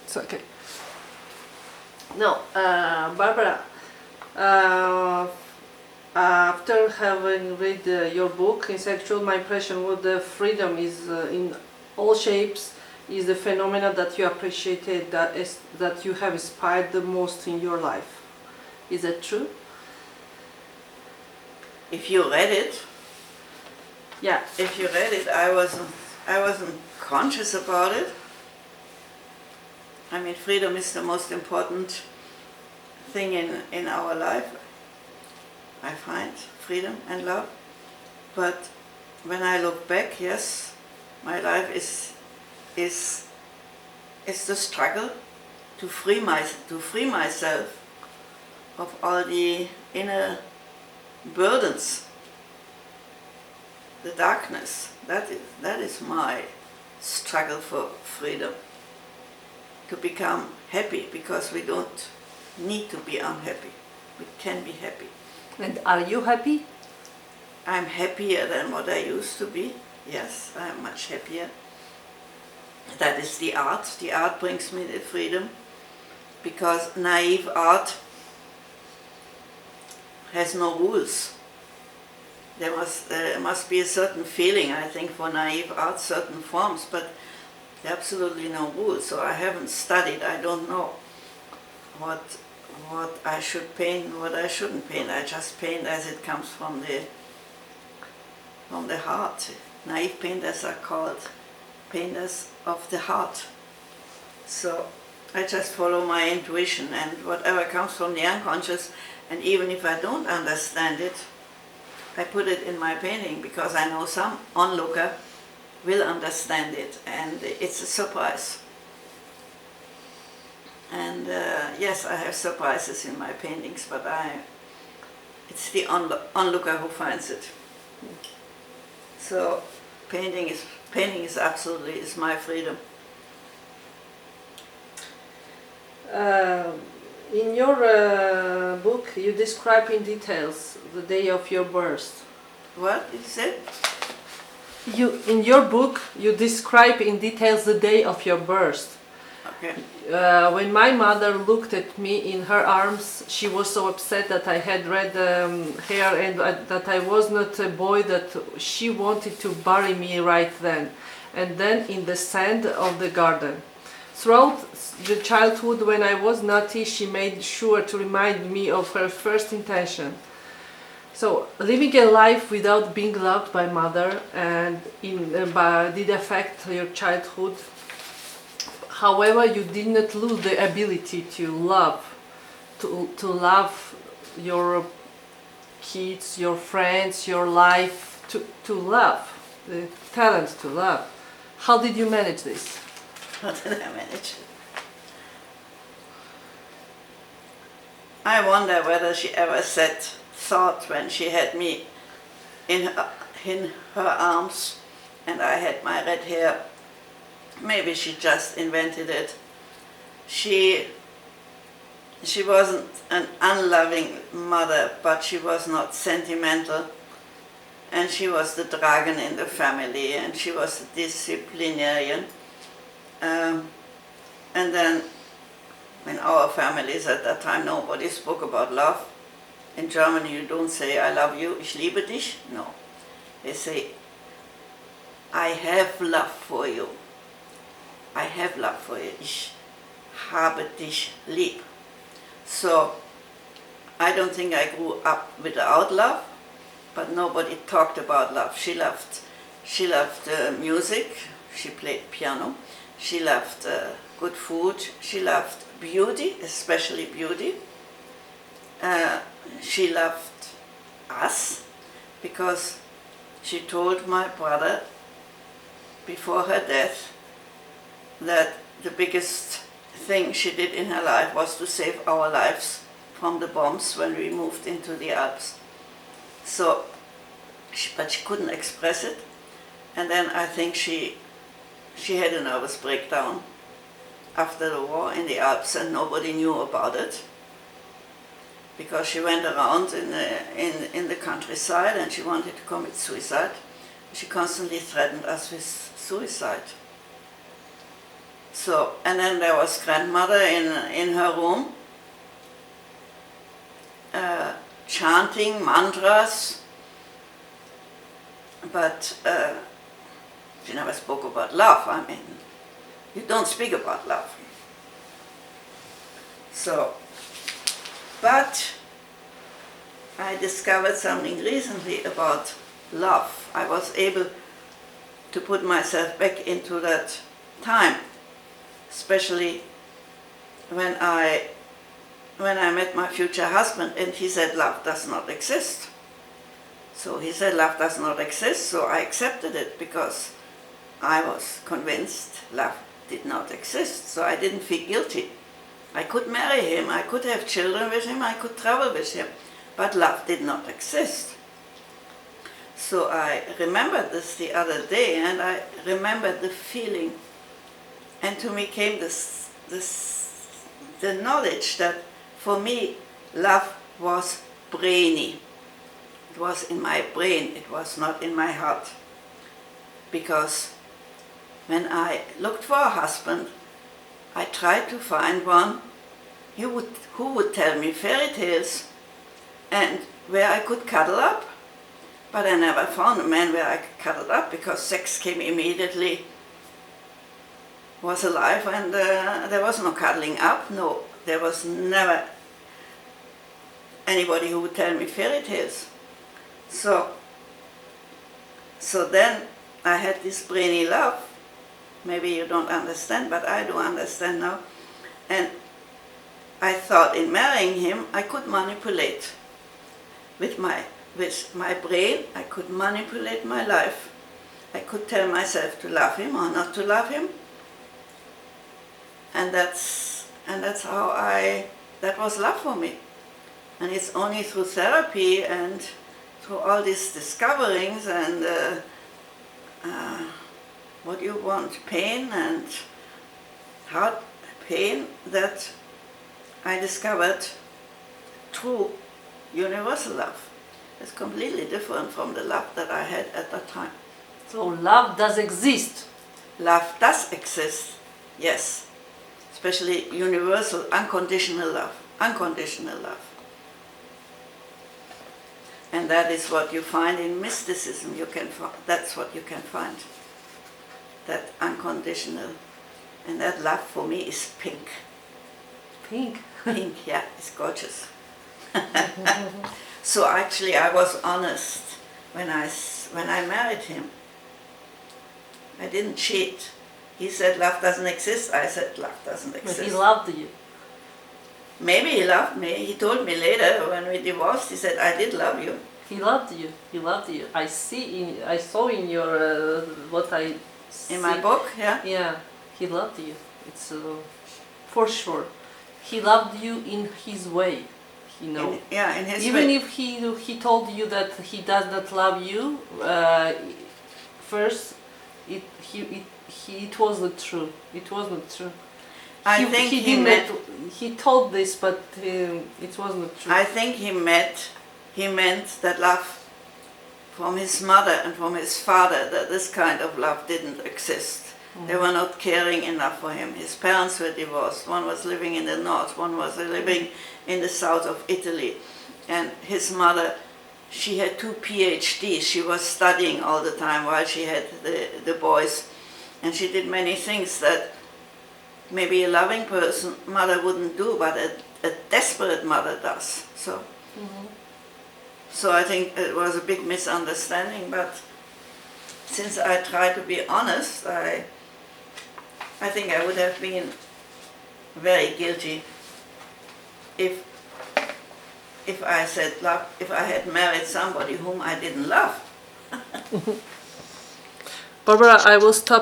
It's okay. No, Barbara, uh, after having read your book, in sexual, my impression was the freedom is in all shapes is the phenomena that you appreciated, that you have inspired the most in your life. Is that true? If you read it, Yeah. if you read it, I wasn't conscious about it. I mean, freedom is the most important thing in our life. I find freedom and love. But when I look back, yes, my life is the struggle to free myself of all the inner burdens, the darkness. That is my struggle for freedom. To become happy, because we don't need to be unhappy. We can be happy. And are you happy? I'm happier than what I used to be. Yes, I'm much happier. That is the art. The art brings me the freedom, because naive art has no rules. There must be a certain feeling, I think, for naive art, certain forms, but absolutely no rules. So I haven't studied. I don't know what I should paint and what I shouldn't paint. I just paint as it comes from the heart. Naive painters are called painters of the heart. So I just follow my intuition, and whatever comes from the unconscious, and even if I don't understand it, I put it in my painting, because I know some onlooker will understand it, and it's a surprise. And yes, I have surprises in my paintings, but it's the onlooker who finds it. So painting is absolutely my freedom. In your book, you describe in details the day of your birth. What is it? In your book, you describe in details the day of your birth. Okay. When my mother looked at me in her arms, she was so upset that I had red hair and that I was not a boy, that she wanted to bury me right then and then in the sand of the garden. Throughout the childhood, when I was naughty, she made sure to remind me of her first intention. So, living a life without being loved by mother and did affect your childhood. However, you did not lose the ability to love, to love your kids, your friends, your life, to love, the talent to love. How did you manage this? How did I manage? I wonder whether she ever thought when she had me in her arms and I had my red hair. Maybe she just invented it. She wasn't an unloving mother, but she was not sentimental. And she was the dragon in the family, and she was a disciplinarian. And then, in our families at that time, nobody spoke about love. In Germany, you don't say, I love you, ich liebe dich. No. They say, I have love for you. I have love for you. Ich habe dich lieb. So, I don't think I grew up without love, but nobody talked about love. She loved music. She played piano. She loved good food. She loved beauty, especially beauty. She loved us, because she told my brother before her death that the biggest thing she did in her life was to save our lives from the bombs when we moved into the Alps. So, but she couldn't express it, and then I think she had a nervous breakdown after the war in the Alps, and nobody knew about it, because she went around in the countryside and she wanted to commit suicide. She constantly threatened us with suicide. So, and then there was grandmother in her room, chanting mantras, but she never spoke about love. I mean, you don't speak about love. So, but I discovered something recently about love. I was able to put myself back into that time, especially when I met my future husband, and he said love does not exist. So he said love does not exist, so I accepted it because I was convinced love did not exist, so I didn't feel guilty. I could marry him, I could have children with him, I could travel with him, but love did not exist. So I remembered this the other day, and I remembered the feeling, and to me came the knowledge that for me love was brainy. It was in my brain, it was not in my heart. Because when I looked for a husband, I tried to find one who would tell me fairy tales and where I could cuddle up. But I never found a man where I could cuddle up, because sex came immediately, was alive, and there was no cuddling up. No, there was never anybody who would tell me fairy tales. So then I had this brainy love. Maybe you don't understand, but I do understand now. And I thought in marrying him I could manipulate. With my brain I could manipulate my life. I could tell myself to love him or not to love him. And that's how that was love for me. And it's only through therapy and through all these discoverings and what you want, pain and hard pain, that I discovered true universal love. It's completely different from the love that I had at that time. So love does exist. Love does exist, yes. Especially universal, unconditional love. Unconditional love. And that is what you find in mysticism. That's what you can find. That unconditional. And that love for me is pink. Pink? Pink, yeah, it's gorgeous. So actually I was honest when I married him. I didn't cheat. He said love doesn't exist. I said love doesn't exist. But he loved you. Maybe he loved me. He told me later when we divorced, he said, I did love you. He loved you. He loved you. I saw in your what I see. In my book, yeah. Yeah, he loved you. It's for sure. He loved you in his way. You know. In his Even way. if he told you that he does not love you, first it was not true. It was not true. I think he told this, but it was not true. I think he meant that love from his mother and from his father, that this kind of love didn't exist. They were not caring enough for him. His parents were divorced. One was living in the north, one was living in the south of Italy. And his mother, she had 2 PhDs. She was studying all the time while she had the boys. And she did many things that maybe a loving mother wouldn't do, but a desperate mother does. So I think it was a big misunderstanding, but since I tried to be honest, I think I would have been very guilty if I said love, if I had married somebody whom I didn't love. Barbara, I will stop